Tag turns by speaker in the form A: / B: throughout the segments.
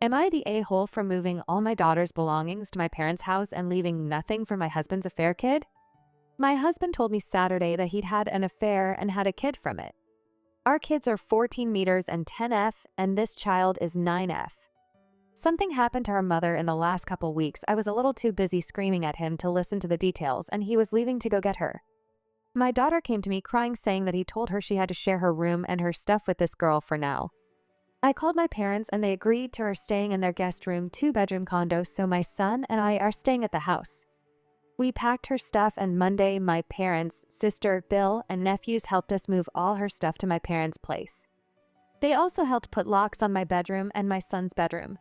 A: Am I the a-hole for moving all my daughter's belongings to my parents' house and leaving nothing for my husband's affair kid? My husband told me Saturday that he'd had an affair and had a kid from it. Our kids are 14 meters and 10F, and this child is 9F. Something happened to her mother in the last couple weeks. I was a little too busy screaming at him to listen to the details, and he was leaving to go get her. My daughter came to me crying, saying that he told her she had to share her room and her stuff with this girl for now. I called my parents and they agreed to her staying in their guest room 2-bedroom condo, so my son and I are staying at the house. We packed her stuff, and Monday my parents, sister, Bill, and nephews helped us move all her stuff to my parents' place. They also helped put locks on my bedroom and my son's bedroom.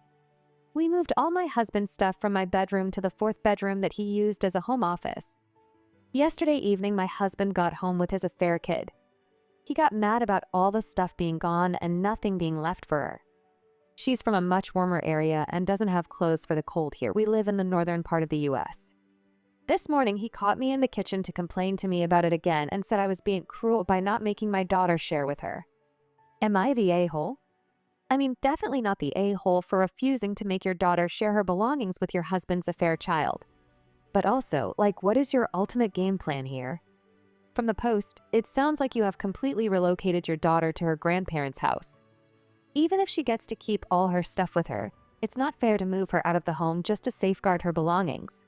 A: We moved all my husband's stuff from my bedroom to the 4th bedroom that he used as a home office. Yesterday evening my husband got home with his affair kid. He got mad about all the stuff being gone and nothing being left for her. She's from a much warmer area and doesn't have clothes for the cold here. We live in the northern part of the US. This morning he caught me in the kitchen to complain to me about it again and said I was being cruel by not making my daughter share with her. Am I the a-hole? I mean, definitely not the a-hole for refusing to make your daughter share her belongings with your husband's affair child. But also, what is your ultimate game plan here? From the post, it sounds like you have completely relocated your daughter to her grandparents' house. Even if she gets to keep all her stuff with her, it's not fair to move her out of the home just to safeguard her belongings.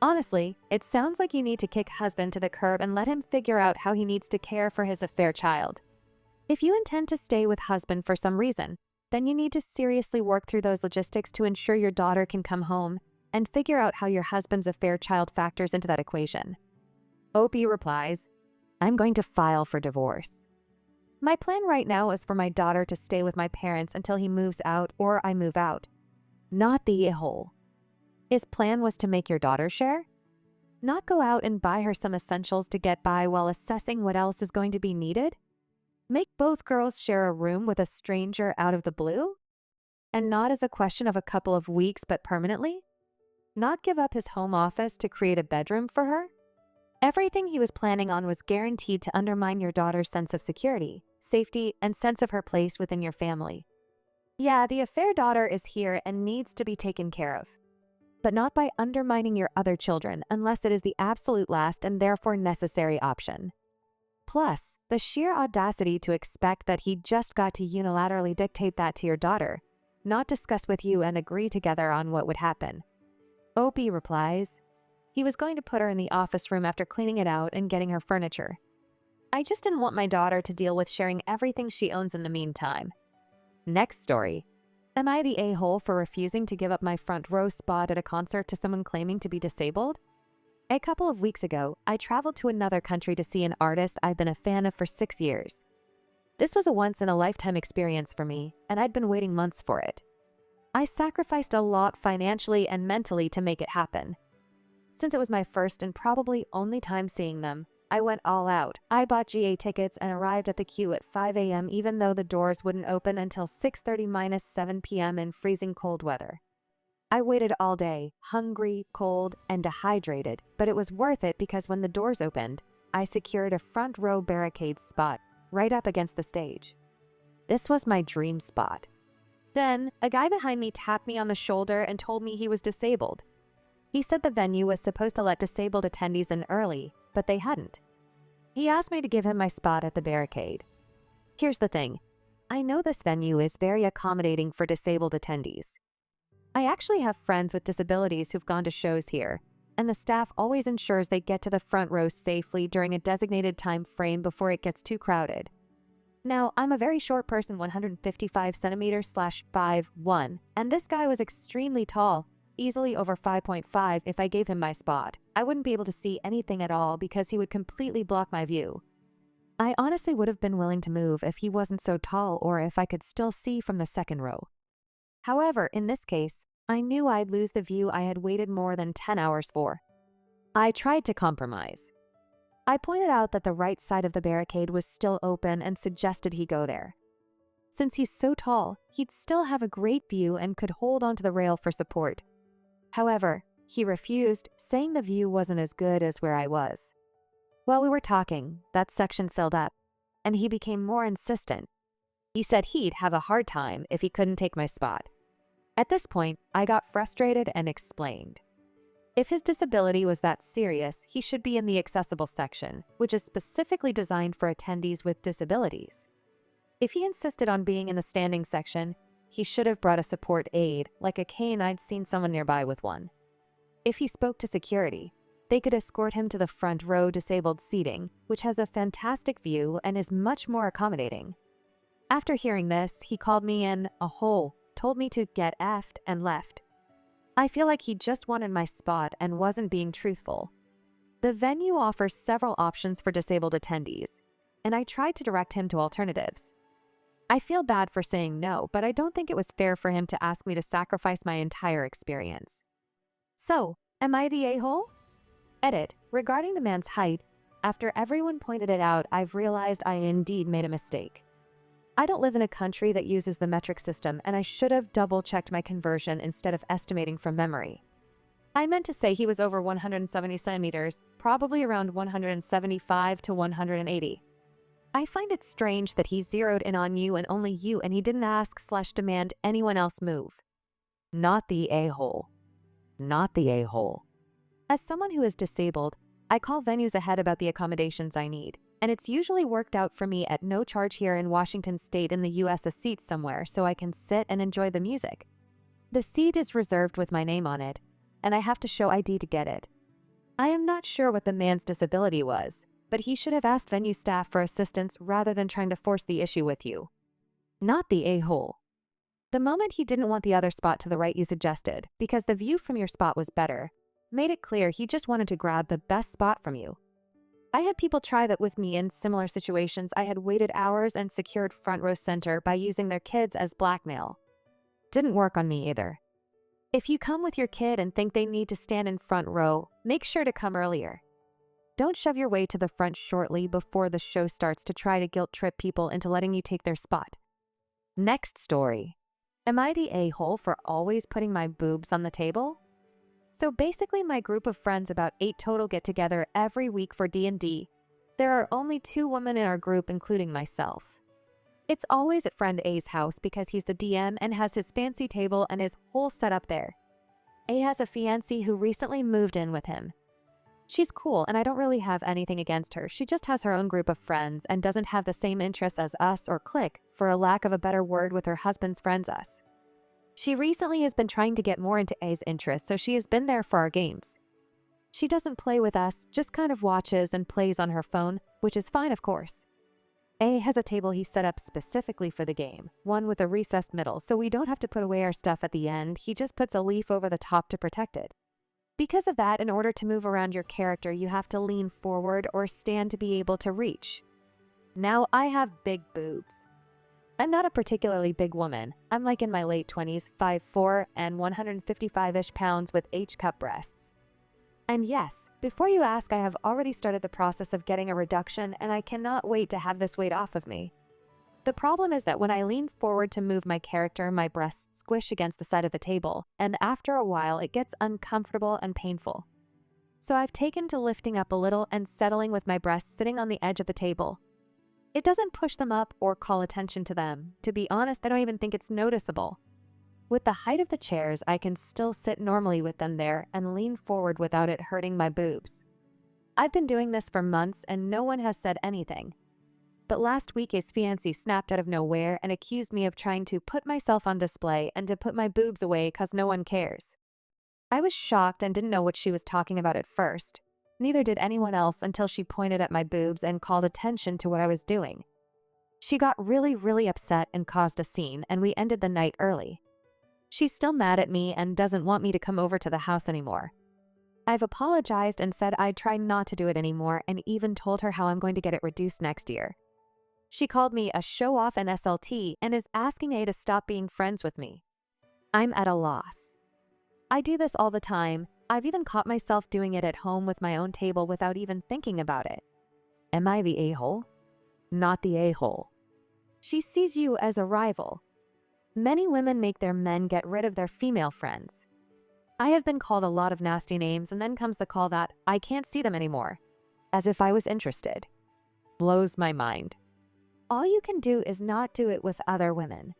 A: Honestly, it sounds like you need to kick husband to the curb and let him figure out how he needs to care for his affair child. If you intend to stay with husband for some reason, then you need to seriously work through those logistics to ensure your daughter can come home and figure out how your husband's affair child factors into that equation. Opie replies, I'm going to file for divorce. My plan right now is for my daughter to stay with my parents until he moves out or I move out. Not the a-hole. His plan was to make your daughter share? Not go out and buy her some essentials to get by while assessing what else is going to be needed? Make both girls share a room with a stranger out of the blue? And not as a question of a couple of weeks but permanently? Not give up his home office to create a bedroom for her? Everything he was planning on was guaranteed to undermine your daughter's sense of security, safety, and sense of her place within your family. Yeah, the affair daughter is here and needs to be taken care of, but not by undermining your other children unless it is the absolute last and therefore necessary option. Plus, the sheer audacity to expect that he just got to unilaterally dictate that to your daughter, not discuss with you and agree together on what would happen. Opie replies, he was going to put her in the office room after cleaning it out and getting her furniture. I just didn't want my daughter to deal with sharing everything she owns in the meantime. Next story. Am I the a-hole for refusing to give up my front row spot at a concert to someone claiming to be disabled? A couple of weeks ago, I traveled to another country to see an artist I've been a fan of for 6 years. This was a once-in-a-lifetime experience for me, and I'd been waiting months for it. I sacrificed a lot financially and mentally to make it happen. Since it was my first and probably only time seeing them, I went all out. I bought GA tickets and arrived at the queue at 5 a.m. even though the doors wouldn't open until 6:30 - 7 p.m. in freezing cold weather. I waited all day, hungry, cold, and dehydrated, but it was worth it because when the doors opened, I secured a front row barricade spot right up against the stage. This was my dream spot. Then, a guy behind me tapped me on the shoulder and told me he was disabled. He said the venue was supposed to let disabled attendees in early, but they hadn't. He asked me to give him my spot at the barricade. Here's the thing. I know this venue is very accommodating for disabled attendees. I actually have friends with disabilities who've gone to shows here, and the staff always ensures they get to the front row safely during a designated time frame before it gets too crowded. Now, I'm a very short person, 155 centimeters / 5'1", and this guy was extremely tall, easily over 5.5 if I gave him my spot. I wouldn't be able to see anything at all because he would completely block my view. I honestly would have been willing to move if he wasn't so tall or if I could still see from the second row. However, in this case, I knew I'd lose the view I had waited more than 10 hours for. I tried to compromise. I pointed out that the right side of the barricade was still open and suggested he go there. Since he's so tall, he'd still have a great view and could hold onto the rail for support. However, he refused, saying the view wasn't as good as where I was. While we were talking, that section filled up, and he became more insistent. He said he'd have a hard time if he couldn't take my spot. At this point, I got frustrated and explained. If his disability was that serious, he should be in the accessible section, which is specifically designed for attendees with disabilities. If he insisted on being in the standing section, he should have brought a support aid, like a cane. I'd seen someone nearby with one. If he spoke to security, they could escort him to the front row disabled seating, which has a fantastic view and is much more accommodating. After hearing this, he called me a hole, told me to get effed, and left. I feel like he just wanted my spot and wasn't being truthful. The venue offers several options for disabled attendees, and I tried to direct him to alternatives. I feel bad for saying no, but I don't think it was fair for him to ask me to sacrifice my entire experience. So, am I the a-hole? Edit. Regarding the man's height, after everyone pointed it out, I've realized I indeed made a mistake. I don't live in a country that uses the metric system, and I should have double-checked my conversion instead of estimating from memory. I meant to say he was over 170 centimeters, probably around 175 to 180. I find it strange that he zeroed in on you and only you, and he didn't ask/demand anyone else move. Not the a-hole. Not the a-hole. As someone who is disabled, I call venues ahead about the accommodations I need, and it's usually worked out for me at no charge here in Washington State in the US a seat somewhere so I can sit and enjoy the music. The seat is reserved with my name on it, and I have to show ID to get it. I am not sure what the man's disability was, but he should have asked venue staff for assistance rather than trying to force the issue with you. Not the a-hole. The moment he didn't want the other spot to the right you suggested, because the view from your spot was better, made it clear he just wanted to grab the best spot from you. I had people try that with me in similar situations. I had waited hours and secured front row center by using their kids as blackmail. Didn't work on me either. If you come with your kid and think they need to stand in front row, make sure to come earlier. Don't shove your way to the front shortly before the show starts to try to guilt trip people into letting you take their spot. Next story. Am I the a-hole for always putting my boobs on the table? So basically my group of friends, about 8 total, get together every week for D&D. There are only 2 women in our group, including myself. It's always at friend A's house because he's the DM and has his fancy table and his whole setup there. A has a fiancée who recently moved in with him. She's cool and I don't really have anything against her. She just has her own group of friends and doesn't have the same interests as us or clique, for a lack of a better word, with her husband's friends us. She recently has been trying to get more into A's interests, so she has been there for our games. She doesn't play with us, just kind of watches and plays on her phone, which is fine, of course. A has a table he set up specifically for the game, one with a recessed middle, so we don't have to put away our stuff at the end. He just puts a leaf over the top to protect it. Because of that, in order to move around your character, you have to lean forward or stand to be able to reach. Now, I have big boobs. I'm not a particularly big woman. I'm like in my late 20s, 5'4", and 155-ish pounds with H-cup breasts. And yes, before you ask, I have already started the process of getting a reduction, and I cannot wait to have this weight off of me. The problem is that when I lean forward to move my character, my breasts squish against the side of the table, and after a while it gets uncomfortable and painful. So I've taken to lifting up a little and settling with my breasts sitting on the edge of the table. It doesn't push them up or call attention to them. To be honest, I don't even think it's noticeable. With the height of the chairs, I can still sit normally with them there and lean forward without it hurting my boobs. I've been doing this for months and no one has said anything. But last week his fiancée snapped out of nowhere and accused me of trying to put myself on display and to put my boobs away because no one cares. I was shocked and didn't know what she was talking about at first. Neither did anyone else until she pointed at my boobs and called attention to what I was doing. She got really upset and caused a scene, and we ended the night early. She's still mad at me and doesn't want me to come over to the house anymore. I've apologized and said I'd try not to do it anymore, and even told her how I'm going to get it reduced next year. She called me a show-off and SLT and is asking A to stop being friends with me. I'm at a loss. I do this all the time. I've even caught myself doing it at home with my own table without even thinking about it. Am I the a-hole? Not the a-hole. She sees you as a rival. Many women make their men get rid of their female friends. I have been called a lot of nasty names, and then comes the call that I can't see them anymore, as if I was interested. Blows my mind. All you can do is not do it with other women.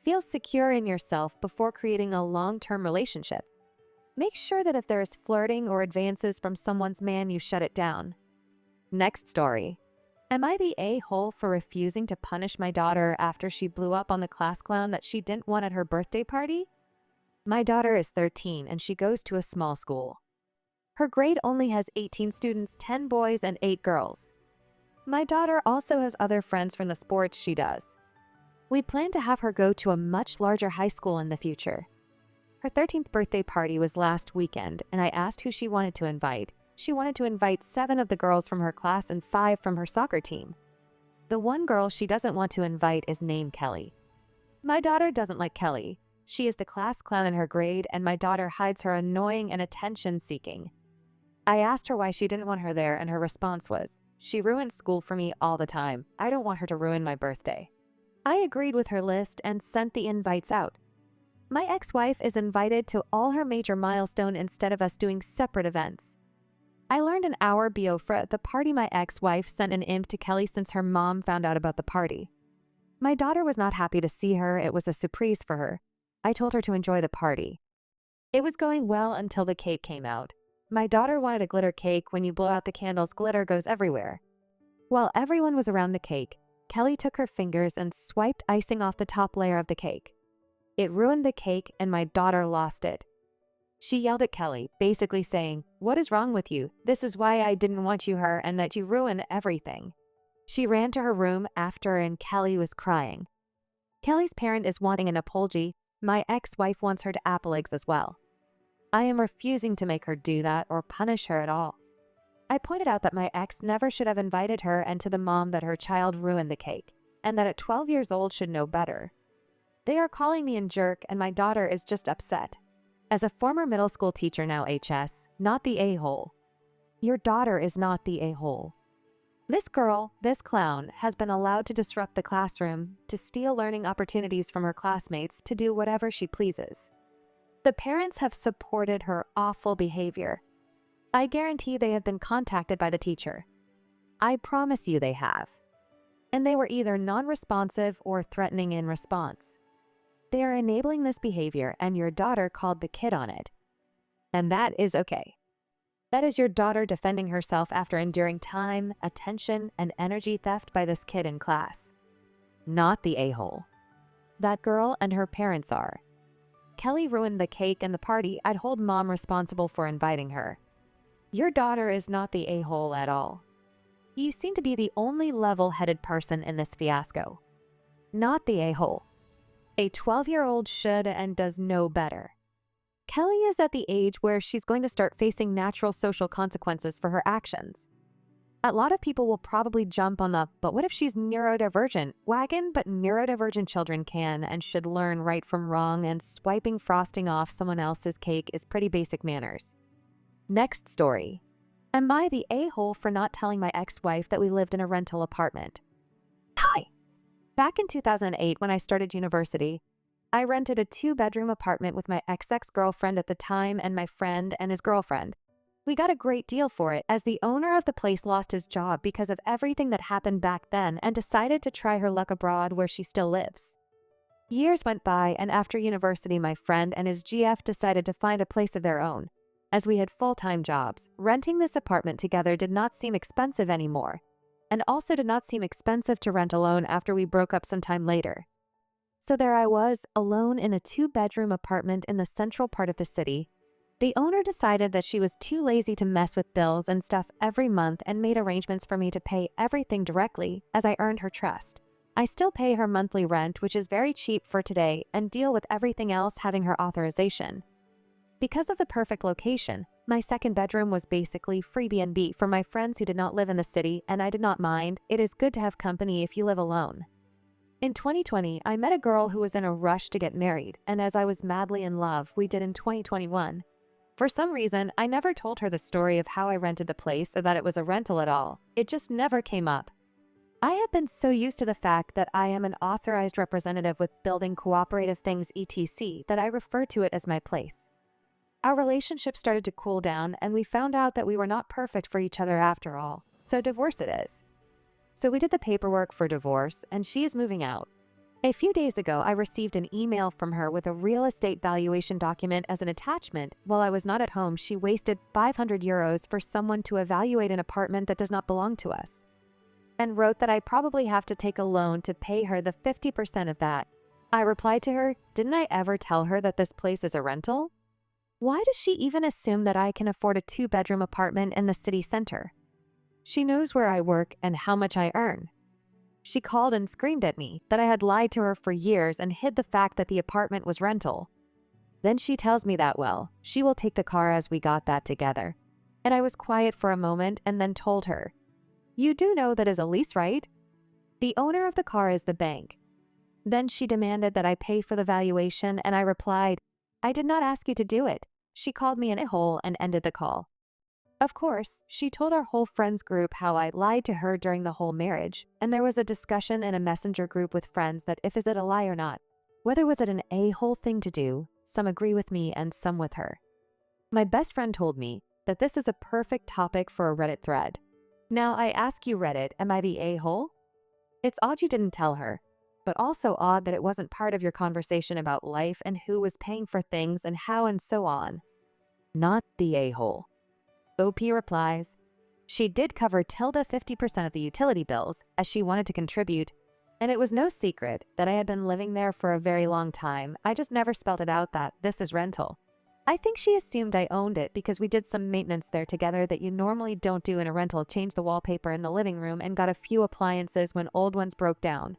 A: Feel secure in yourself before creating a long-term relationship. Make sure that if there is flirting or advances from someone's man, you shut it down. Next story. Am I the a-hole for refusing to punish my daughter after she blew up on the class clown that she didn't want at her birthday party? My daughter is 13 and she goes to a small school. Her grade only has 18 students, 10 boys and 8 girls. My daughter also has other friends from the sports she does. We plan to have her go to a much larger high school in the future. Her 13th birthday party was last weekend, and I asked who she wanted to invite. She wanted to invite 7 of the girls from her class and 5 from her soccer team. The one girl she doesn't want to invite is named Kelly. My daughter doesn't like Kelly. She is the class clown in her grade, and my daughter hides her annoying and attention-seeking. I asked her why she didn't want her there, and her response was, "She ruins school for me all the time. I don't want her to ruin my birthday." I agreed with her list and sent the invites out. My ex-wife is invited to all her major milestones instead of us doing separate events. I learned an hour before at the party my ex-wife sent an imp to Kelly since her mom found out about the party. My daughter was not happy to see her. It was a surprise for her. I told her to enjoy the party. It was going well until the cake came out. My daughter wanted a glitter cake. When you blow out the candles, glitter goes everywhere. While everyone was around the cake, Kelly took her fingers and swiped icing off the top layer of the cake. It ruined the cake and my daughter lost it. She yelled at Kelly, basically saying, "What is wrong with you? This is why I didn't want you here and that you ruin everything." She ran to her room after and Kelly was crying. Kelly's parent is wanting an apology. My ex-wife wants her to apple eggs as well. I am refusing to make her do that or punish her at all. I pointed out that my ex never should have invited her and to the mom that her child ruined the cake, and that at 12 years old should know better. They are calling me a jerk and my daughter is just upset. As a former middle school teacher now HS, not the a-hole. Your daughter is not the a-hole. This girl, this clown, has been allowed to disrupt the classroom, to steal learning opportunities from her classmates, to do whatever she pleases. The parents have supported her awful behavior. I guarantee they have been contacted by the teacher. I promise you they have. And they were either non-responsive or threatening in response. They are enabling this behavior and your daughter called the kid on it. And that is okay. That is your daughter defending herself after enduring time, attention, and energy theft by this kid in class. Not the a-hole. That girl and her parents are. Kelly ruined the cake and the party. I'd hold mom responsible for inviting her. Your daughter is not the a-hole at all. You seem to be the only level-headed person in this fiasco. Not the a-hole. A 12-year-old should and does know better. Kelly is at the age where she's going to start facing natural social consequences for her actions. A lot of people will probably jump on the "but what if she's neurodivergent" wagon, but neurodivergent children can and should learn right from wrong, and swiping frosting off someone else's cake is pretty basic manners. Next story. Am I the a-hole for not telling my ex-wife that we lived in a rental apartment? Hi! Back in 2008, when I started university, I rented a 2-bedroom apartment with my ex-girlfriend at the time and my friend and his girlfriend. We got a great deal for it, as the owner of the place lost his job because of everything that happened back then and decided to try her luck abroad, where she still lives. Years went by, and after university, my friend and his GF decided to find a place of their own. As we had full-time jobs, renting this apartment together did not seem expensive anymore, and also did not seem expensive to rent alone after we broke up some time later. So there I was, alone in a 2-bedroom apartment in the central part of the city. The owner decided that she was too lazy to mess with bills and stuff every month and made arrangements for me to pay everything directly, as I earned her trust. I still pay her monthly rent, which is very cheap for today, and deal with everything else having her authorization. Because of the perfect location, my second bedroom was basically free B&B for my friends who did not live in the city, and I did not mind. It is good to have company if you live alone. In 2020, I met a girl who was in a rush to get married, and as I was madly in love, we did in 2021. For some reason, I never told her the story of how I rented the place or that it was a rental at all. It just never came up. I have been so used to the fact that I am an authorized representative with building cooperative things etc. that I refer to it as my place. Our relationship started to cool down, and we found out that we were not perfect for each other after all, so divorce it is. So we did the paperwork for divorce, and she is moving out. A few days ago, I received an email from her with a real estate valuation document as an attachment. While I was not at home, she wasted 500 euros for someone to evaluate an apartment that does not belong to us, and wrote that I probably have to take a loan to pay her the 50% of that. I replied to her, didn't I ever tell her that this place is a rental? Why does she even assume that I can afford a 2-bedroom apartment in the city center? She knows where I work and how much I earn. She called and screamed at me that I had lied to her for years and hid the fact that the apartment was rental. Then she tells me that, well, she will take the car as we got that together. And I was quiet for a moment and then told her, you do know that is a lease, right? The owner of the car is the bank. Then she demanded that I pay for the valuation, and I replied, I did not ask you to do it. She called me an a-hole and ended the call. Of course, she told our whole friends group how I lied to her during the whole marriage, and there was a discussion in a messenger group with friends that if is it a lie or not. Whether was it an a-hole thing to do, some agree with me and some with her. My best friend told me that this is a perfect topic for a Reddit thread. Now I ask you, Reddit, am I the a-hole? It's odd you didn't tell her, but also odd that it wasn't part of your conversation about life and who was paying for things and how and so on. Not the a-hole. OP replies, she did cover tilde 50% of the utility bills as she wanted to contribute, and it was no secret that I had been living there for a very long time. I just never spelled it out that this is rental. I think she assumed I owned it because we did some maintenance there together that you normally don't do in a rental, changed the wallpaper in the living room and got a few appliances when old ones broke down.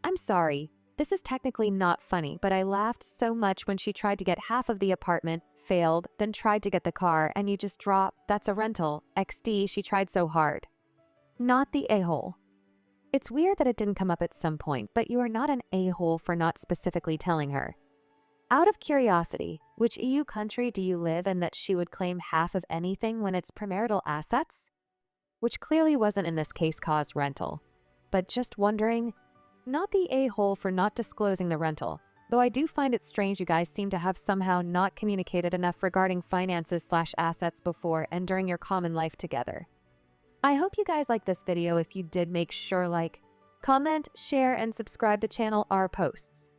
A: I'm sorry, this is technically not funny, but I laughed so much when she tried to get half of the apartment, failed, then tried to get the car, and you just drop, that's a rental, XD, she tried so hard. Not the a-hole. It's weird that it didn't come up at some point, but you are not an a-hole for not specifically telling her. Out of curiosity, which EU country do you live in that she would claim half of anything when it's premarital assets? Which clearly wasn't in this case cause rental. But just wondering, not the a-hole for not disclosing the rental, though I do find it strange you guys seem to have somehow not communicated enough regarding finances/assets before and during your common life together. I hope you guys liked this video. If you did, make sure like, comment, share, and subscribe the channel our posts.